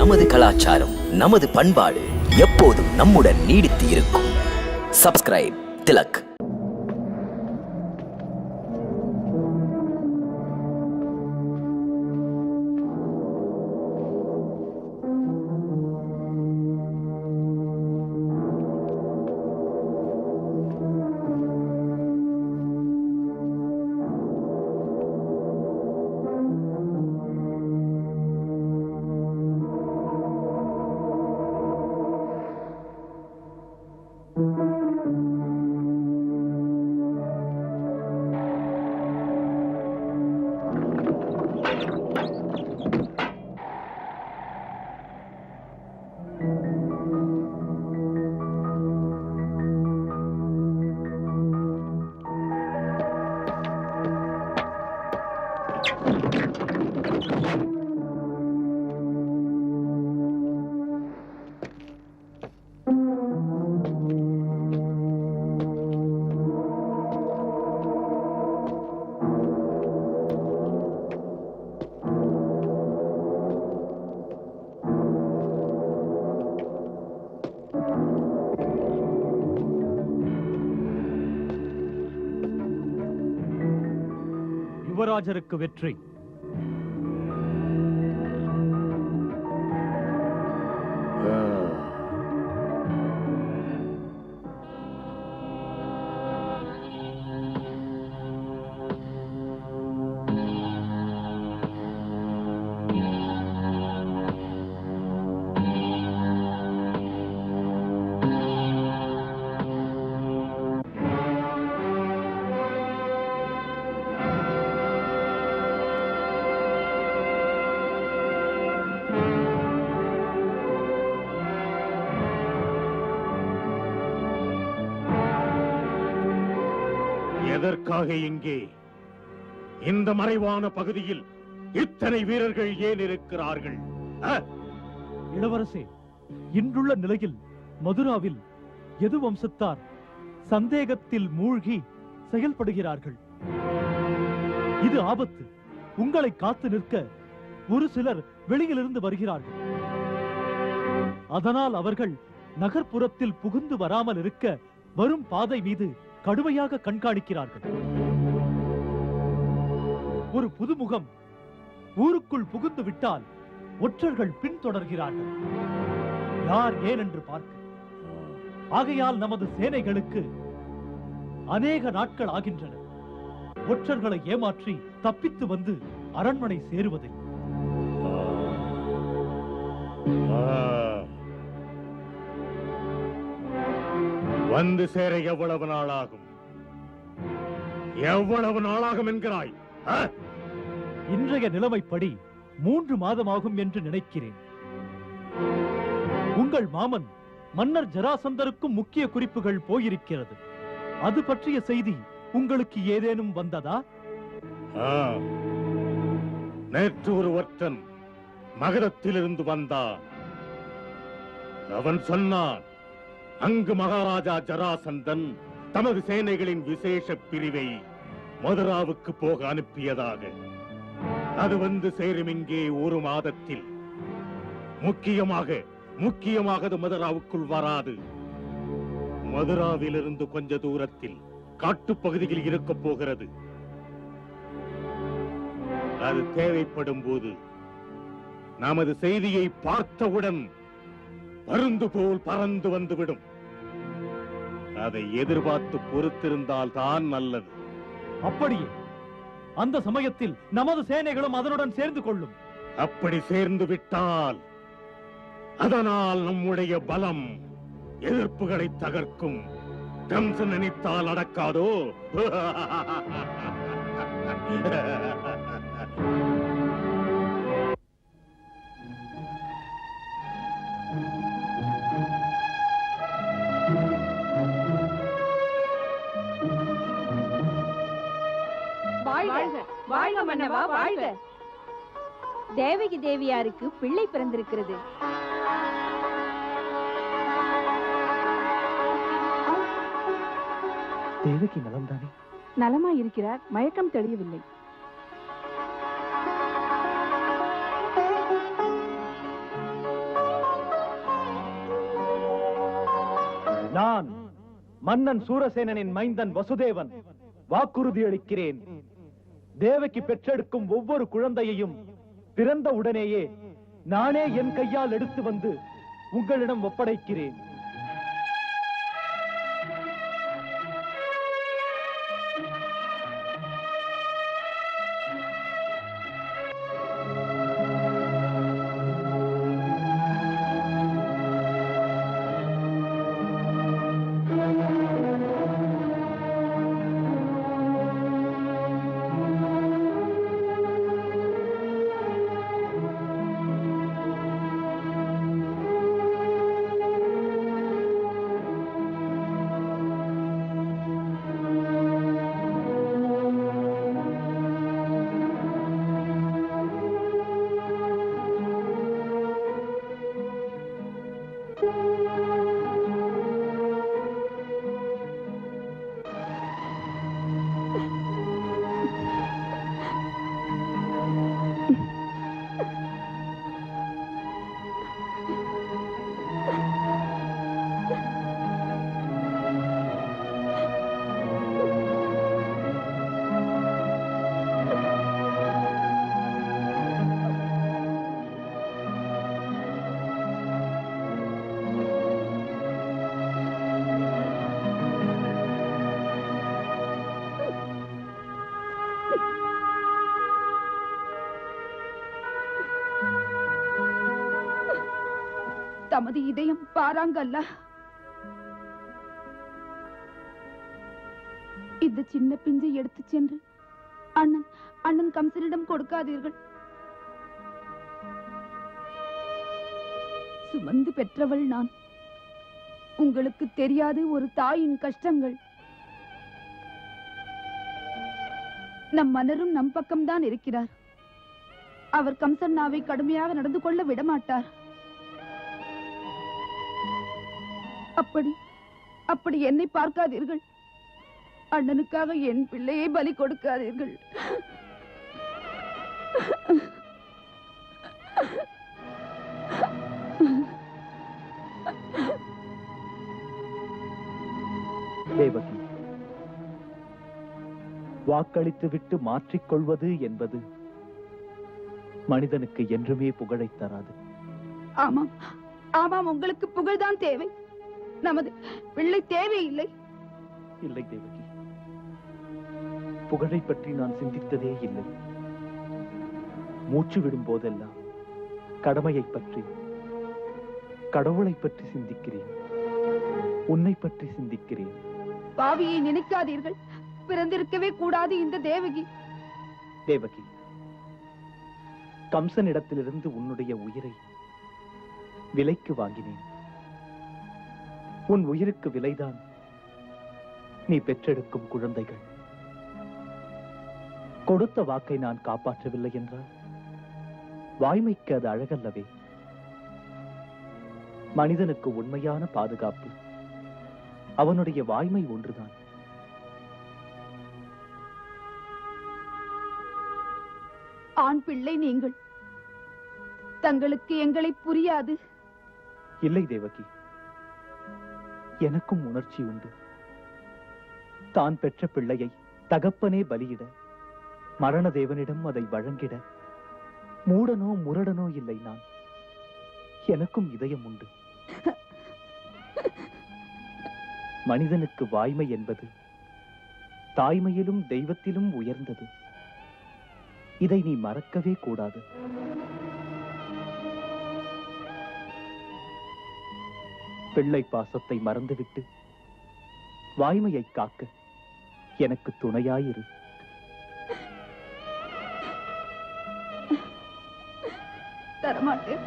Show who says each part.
Speaker 1: நமது கலாச்சாரம், நமது பண்பாடு எப்போதும் நம்முடன் நீடித்து இருக்கும். சப்ஸ்கிரைப் திலக்.
Speaker 2: யுவராஜருக்கு வெற்றி.
Speaker 3: எதற்காக இங்கே இந்த மறைவான பகுதியில் இத்தனை வீரர்கள் ஏன் இருக்கிறார்கள்?
Speaker 2: இளவரசே, இன்றுள்ள நிலையில் மதுராவில் எது வம்சத்தார் சந்தேகத்தில் மூழ்கி செயல்படுகிறார்கள். இது ஆபத்து. உங்களை காத்து நிற்க ஒரு சிலர் வெளியிலிருந்து வருகிறார்கள். அதனால் அவர்கள் நகர்ப்புறத்தில் புகுந்து வராமல் இருக்க வரும் பாதை மீது கடுமையாக கண்காணிக்கிறார்கள். ஒரு புதுமுகம் ஊருக்குள் புகுந்து விட்டால் ஒற்றர்கள் பின்தொடர்கிறார்கள். யார் ஏன் என்று பார்க்க. ஆகையால் நமது சேனைகளுக்கு அநேக நாட்கள் ஆகின்றன ஒற்றர்களை ஏமாற்றி தப்பித்து வந்து அரண்மனை சேருவதில்.
Speaker 3: வந்து சேர எவ்வளவு நாளாகும்? எவ்வளவு நாளாகும் என்கிறாய்?
Speaker 2: இன்றைய நிலைமைப்படி 3 மாதமாகும் என்று நினைக்கிறேன். உங்கள் மாமன் மன்னர் ஜராசந்தருக்கும் முக்கிய குறிப்புகள் போயிருக்கிறது. அது பற்றிய செய்தி உங்களுக்கு ஏதேனும் வந்ததா?
Speaker 3: நேற்று ஒரு ஒற்றன் மகதத்திலிருந்து வந்தான். அவன் சொன்னான், அங்கு மகாராஜா ஜராசந்தன் தமது சேனைகளின் விசேஷ பிரிவை மதுராவுக்கு போக அனுப்பியதாக. அது வந்து சேரும் இங்கே 1 மாதத்தில். முக்கியமாக அது மதுராவுக்குள் வராது. மதுராவிலிருந்து கொஞ்ச தூரத்தில் காட்டுப்பகுதியில் இருக்க போகிறது. அது தேவைப்படும் போது நமது செய்தியை பார்த்தவுடன் பருந்து போல் பறந்து வந்துவிடும். அதை எதிர்பார்த்து பொறுத்திருந்தால் தான் நல்லது.
Speaker 2: அப்படியே அந்த சமயத்தில் நமது சேனைகளும் அதனுடன் சேர்ந்து கொள்ளும்.
Speaker 3: அப்படி சேர்ந்து விட்டால் அதனால் நம்முடைய பலம் எதிர்ப்புகளை தகர்க்கும். கம்சன் நினைத்தால் அடக்காதோ?
Speaker 4: வாழ்க வாழ்க மன்னவா வாழ்க. தேவகி தேவியாருக்கு பிள்ளை பிறந்திருக்கிறது.
Speaker 2: தேவகி நலம்தானே?
Speaker 4: நலமா இருக்கிறார். மயக்கம் தெளியவில்லை.
Speaker 2: நான் மன்னன் சூரசேனனின் மைந்தன் வசுதேவன் வாக்குறுதி அளிக்கிறேன். தேவகி பெற்றெடுக்கும் ஒவ்வொரு குழந்தையையும் பிறந்த உடனேயே நானே என் கையால் எடுத்து வந்து உங்களிடம் ஒப்படைக்கிறேன்.
Speaker 4: தமது இதயம் பாராங்கல்ல. இந்த சின்ன பிஞ்சை எடுத்து சென்று அண்ணன் கம்சனிடம் கொடுக்காதீர்கள். சுமந்து பெற்றவள் நான். உங்களுக்கு தெரியாது ஒரு தாயின் கஷ்டங்கள். நம் மன்னரும் நம் பக்கம்தான் இருக்கிறார். அவர் கம்சன்னாவை கடுமையாக நடந்து கொள்ள விடமாட்டார். அப்படி என்னை பார்க்காதீர்கள். அண்ணனுக்காக என் பிள்ளையை பலி கொடுக்காதீர்கள்.
Speaker 2: தேவகி, வாக்களித்து விட்டு மாற்றிக்கொள்வது என்பது மனிதனுக்கு என்றுமே புகழை தராது.
Speaker 4: ஆமாம் ஆமாம், உங்களுக்கு புகழ்தான் தேவை. நமது பிள்ளை தேவையில்லை.
Speaker 2: இல்லை தேவகி, புகழை பற்றி நான் சிந்தித்ததே இல்லை. மூச்சு விடும் போதெல்லாம் கடமையை பற்றி, கடவுளை பற்றி சிந்திக்கிறேன். உன்னை பற்றி சிந்திக்கிறேன்.
Speaker 4: பாவியை நினைக்காதீர்கள். பிறந்திருக்கவே கூடாது இந்த தேவகி.
Speaker 2: தேவகி, கம்சனிடத்திலிருந்து உன்னுடைய உயிரை விலைக்கு வாங்கினேன். உன் உயிருக்கு விலைதான் நீ பெற்றெடுக்கும் குழந்தைகள். கொடுத்த வாக்கை நான் காப்பாற்றவில்லை என்றால் வாய்மைக்கு அது அழகல்லவே. மனிதனுக்கு உண்மையான பாதுகாப்பு அவனுடைய வாய்மை ஒன்றுதான்.
Speaker 4: ஆண் பிள்ளை நீங்கள். தங்களுக்கு எங்களை புரியாது.
Speaker 2: இல்லை தேவகி, எனக்கும் உணர்ச்சி உண்டு. தான் பெற்ற பிள்ளையை தகப்பனே பலியிட, மரண தேவனிடம் அதை வழங்கிட மூடனோ முரடனோ இல்லை நான். எனக்கும் இதயம் உண்டு. மனிதனுக்கு வாய்மை என்பது தாய்மையிலும் தெய்வத்திலும் உயர்ந்தது. இதை நீ மறக்கவே கூடாது. பிள்ளை பாசத்தை மறந்துவிட்டு வாய்மையை காக்க எனக்கு துணையாயிரு.
Speaker 4: தரமாட்டேன்.